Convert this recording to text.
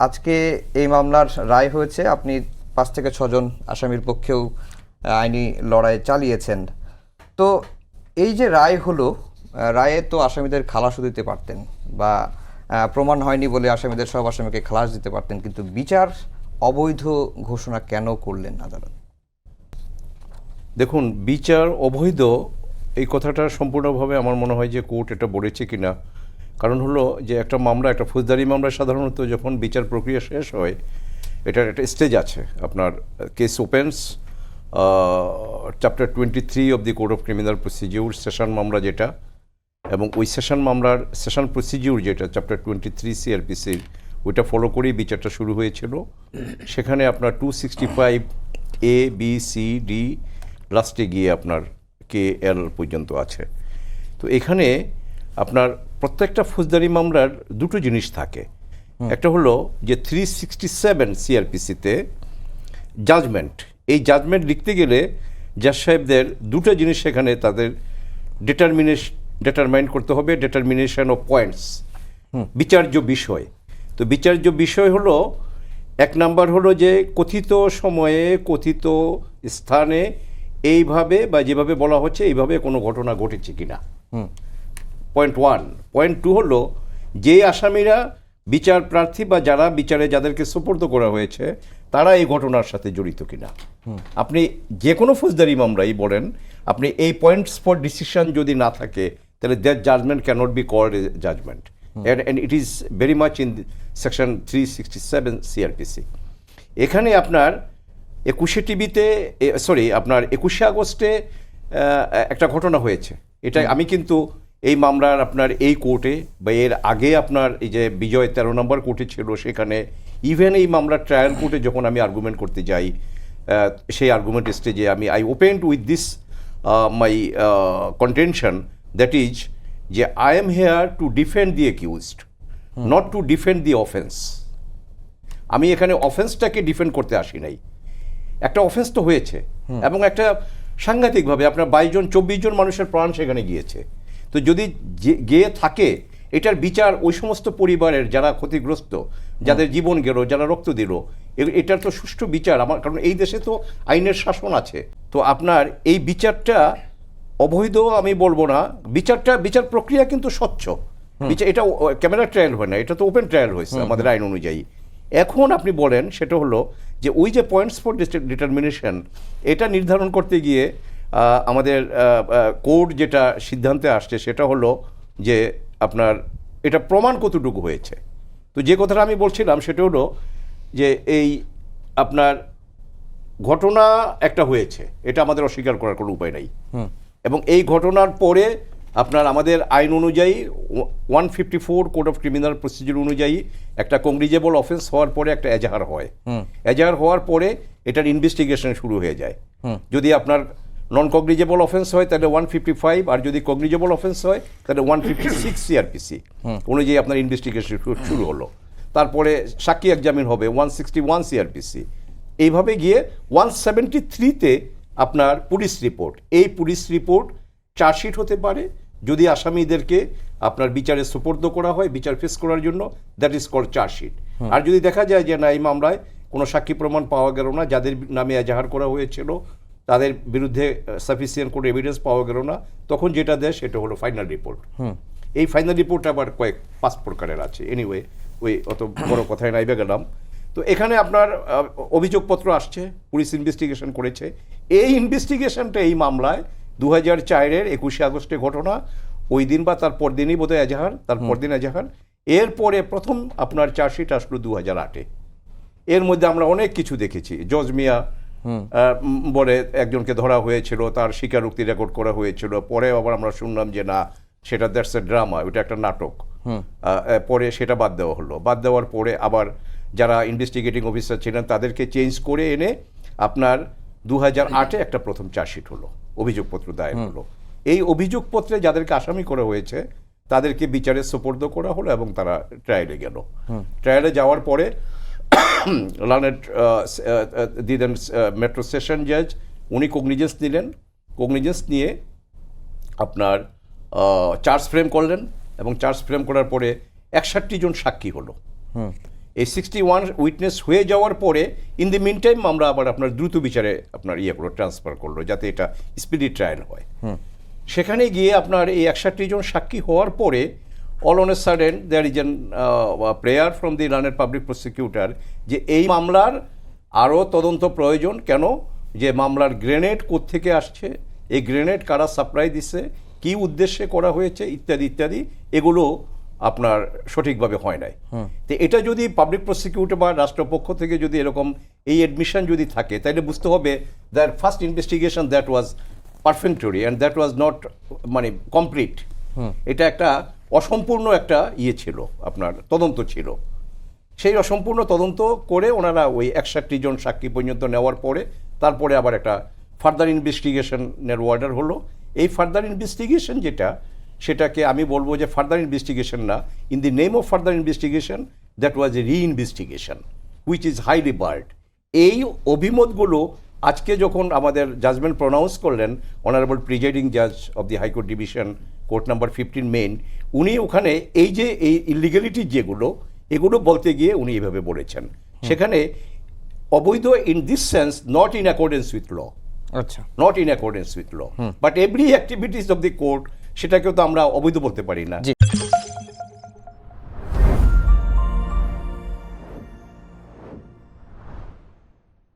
আজকে এই মামলার রায় হয়েছে। আপনি 5 থেকে 6 জন আসামির পক্ষেও আইনি লড়াই চালিয়েছেন। তো এই যে রায় হলো, রায়ে তো আসামিদের খালাসও দিতে পারতেন, বা প্রমাণ হয়নি বলে আসামিদের সব আসামিকে খালাস দিতে পারতেন, কিন্তু বিচার অবৈধ ঘোষণা কেন করলেন আদালত? দেখুন, বিচার অবৈধ এই কথাটা সম্পূর্ণভাবে আমার মনে হয় যে কোর্ট এটা বলেছে কিনা। কারণ হলো যে একটা মামলা, একটা ফৌজদারি মামলা সাধারণত যখন বিচার প্রক্রিয়া শেষ হয়, এটার একটা স্টেজ আছে। আপনার case opens, chapter 23 of the code of criminal procedure, session মামলা যেটা, এবং ওই সেশন মামলার সেশন প্রসিডিউর যেটা চ্যাপ্টার 23 সিআরপিসির, ওইটা ফলো করেই বিচারটা শুরু হয়েছিল। সেখানে আপনার 265 A B C D লাস্টে গিয়ে আপনার KL পর্যন্ত আছে। তো এখানে আপনার প্রত্যেকটা ফৌজদারি মামলার দুটো জিনিস থাকে। একটা হলো যে 367 সিআরপিসিতে জাজমেন্ট, এই লিখতে গেলে জাজ সাহেবদের দুটো জিনিস সেখানে তাদের ডিটারমাইন করতে হবে, ডিটারমিনেশন অফ পয়েন্টস, বিচার্য বিষয়। তো বিচার্য বিষয় হলো, এক নাম্বার হলো যে কথিত সময়ে কথিত স্থানে এইভাবে বা যেভাবে বলা হচ্ছে এইভাবে কোনো ঘটনা ঘটেছে কিনা, পয়েন্ট 1। পয়েন্ট 2 হলো যে আসামিরা বিচার প্রার্থী বা যারা বিচারে যাদেরকে সুপর্দ করা হয়েছে তারা এই ঘটনার সাথে জড়িত কিনা। আপনি যে কোনো ফৌজদারি মামলাই বলেন, আপনি এই পয়েন্টস ফর ডিসিশন যদি না থাকে, তাহলে that judgment cannot be called a judgment, and it is very much in section 367 CRPC. এখানে আপনার 21শে আগস্টে একটা ঘটনা হয়েছে। এটা আমি কিন্তু এই মামলার আপনার এই কোর্টে বা এর আগে আপনার এই যে বিজয় 13 নম্বর কোর্টে ছিল, সেখানে ইভেন এই মামলার ট্রায়াল কোর্টে যখন আমি আর্গুমেন্ট করতে যাই, সেই আর্গুমেন্ট স্টেজে I opened with this my contention, that is যে I am here to defend the accused, not to defend the offence. আমি এখানে অফেন্সটাকে ডিফেন্ড করতে আসি নাই। একটা অফেন্স তো হয়েছে, এবং একটা সাংঘাতিকভাবে আপনার 22-24 জন মানুষের প্রাণ সেখানে গিয়েছে। তো যদি গিয়ে থাকে, এটার বিচার ওই সমস্ত পরিবারের যারা ক্ষতিগ্রস্ত, যাদের জীবন গেল, যারা রক্ত দিল, এটার তো সুষ্ঠু বিচার আমার, কারণ এই দেশে তো আইনের শাসন আছে। তো আপনার এই বিচারটা অবৈধ আমি বলবো না। বিচার প্রক্রিয়া কিন্তু স্বচ্ছ। এটা ক্যামেরা ট্রায়াল হয় না, এটা তো ওপেন ট্রায়াল হয়েছে আমাদের আইন অনুযায়ী। এখন আপনি বলেন সেটা হলো যে ওই যে পয়েন্টস ফর ডিটারমিনেশন, এটা নির্ধারণ করতে গিয়ে আমাদের কোর্ট যেটা সিদ্ধান্তে আসছে সেটা হলো যে আপনার এটা প্রমাণ কতটুকু হয়েছে। তো যে কথাটা আমি বলছিলাম সেটা হলো যে এই আপনার ঘটনা একটা হয়েছে, এটা আমাদের অস্বীকার করার কোনো উপায় নাই। এবং এই ঘটনার পরে আপনার আমাদের আইন অনুযায়ী 154 কোড অফ ক্রিমিনাল প্রসিডিউর অনুযায়ী একটা কংগ্রিজেবল অফেন্স হওয়ার পরে একটা এজাহার হয়। এজাহার হওয়ার পরে এটার ইনভেস্টিগেশন শুরু হয়ে যায়। যদি আপনার নন কগনিজেবল অফেন্স হয় তাহলে 155, আর যদি কগনিজেবল অফেন্স হয় তাহলে 156 সিআরপিসি অনুযায়ী আপনার ইনভেস্টিগেশন শুরু হলো। তারপরে সাক্ষী এক্সামিন হবে 161 সিআরপিসি। এইভাবে গিয়ে 173-তে আপনার পুলিশ রিপোর্ট, এই পুলিশ রিপোর্ট চার্জশিট হতে পারে যদি আসামিদেরকে আপনার বিচারে সুপর্দ করা হয় বিচার ফেস করার জন্য, দ্যাট ইজ কল্ড চার্জশিট। আর যদি দেখা যায় যে না, এই মামলায় কোনো সাক্ষী প্রমাণ পাওয়া গেল না, যাদের নামে এজাহার করা হয়েছিল তাদের বিরুদ্ধে সাফিসিয়েন্ট কোনো এভিডেন্স পাওয়া গেল না, তখন যেটা দেয় সেটা হলো ফাইনাল রিপোর্ট। এই ফাইনাল রিপোর্ট আবার 5 প্রকারের আছে। এনিওয়ে, ওই অত বড় কথায় নাইবে গেলাম। তো এখানে আপনার অভিযোগপত্র আসছে, পুলিশ ইনভেস্টিগেশন করেছে। এই ইনভেস্টিগেশনটা এই মামলায় 2004-এর 21শে আগস্টে ঘটনা, ওই দিন বা তার পরদিনই বোধহয় এজাহার, তার পরদিন এজাহার। এরপরে প্রথম আপনার চার্জশিট আসলো 2008-এ। এর মধ্যে আমরা অনেক কিছু দেখেছি। জজ মিয়া বলে একজনকে ধরা হয়েছিল, তার স্বীকারোক্তি রেকর্ড করা হয়েছিল। পরে আবার আমরা শুনলাম যে না, সেটা দ্যাটস এ ড্রামা, ওটা একটা নাটক। পরে সেটা বাদ দেওয়া হলো। বাদ দেওয়ার পরে আবার যারা ইনভেস্টিগেটিং অফিসার ছিলেন তাদেরকে চেঞ্জ করে এনে আপনার 2008-এ একটা প্রথম চার্জশিট হলো, অভিযোগপত্র দায়ের হলো। এই অভিযোগপত্রে যাদেরকে আসামি করা হয়েছে তাদেরকে বিচারে সুপর্দ করা হলো এবং তারা ট্রায়ালে গেল। ট্রায়ালে যাওয়ার পরে দিলেন মেট্রো সেশন জাজ, উনি কগনিজেন্স নিলেন। কগনিজেন্স নিয়ে আপনার চার্জ ফ্রেম করলেন, এবং চার্জ ফ্রেম করার পরে 61 জন সাক্ষী হলো। এই 61 উইটনেস হয়ে যাওয়ার পরে ইন দি মিন টাইম আমরা আবার আপনার দ্রুত বিচারে আপনার ট্রান্সফার করলো যাতে এটা স্পিডি ট্রায়াল হয়। সেখানে গিয়ে আপনার এই 61 জন সাক্ষী হওয়ার পরে all on a sudden there is an prayer from the রানের পাবলিক প্রসিকিউটর যে এই মামলার আরও তদন্ত প্রয়োজন। কেন? যে মামলার গ্রেনেড কোত্থেকে আসছে, এই গ্রেনেড কারা সাপ্লাই দিচ্ছে, কী উদ্দেশ্যে করা হয়েছে ইত্যাদি ইত্যাদি, এগুলো আপনার সঠিকভাবে হয় নাই। তো এটা যদি পাবলিক প্রসিকিউটর বা রাষ্ট্রপক্ষ থেকে যদি এরকম এই অ্যাডমিশন যদি থাকে তাহলে বুঝতে হবে that first investigation that was perfectly and that was not মানে কমপ্লিট। এটা একটা অসম্পূর্ণ একটা ছিল, আপনার তদন্ত ছিল। সেই অসম্পূর্ণ তদন্ত করে ওনারা ওই 61 জন সাক্ষী পর্যন্ত নেওয়ার পরে তারপরে আবার একটা ফার্দার ইনভেস্টিগেশনের অর্ডার হলো। এই ফার্দার ইনভেস্টিগেশন যেটা, সেটাকে আমি বলবো যে ফার্দার ইনভেস্টিগেশন না, in the name of further investigation that was a reinvestigation which is highly barred. এই অভিমতগুলো আজকে যখন আমাদের জাজমেন্ট প্রনাউন্স করলেন অনারেবল প্রিজাইডিং জাজ of the high court division court number 15 main, উনি ওখানে এই যে এই ইলিগ্যালিটি যেগুলো এগুলো বলতে গিয়ে উনি এভাবে বলেছেন। সেখানে অবৈধ in this sense not in accordance with law, আচ্ছা, not in accordance with law, but every activities of the court সেটাকেও তো আমরা অবৈধ বলতে পারি না। জি।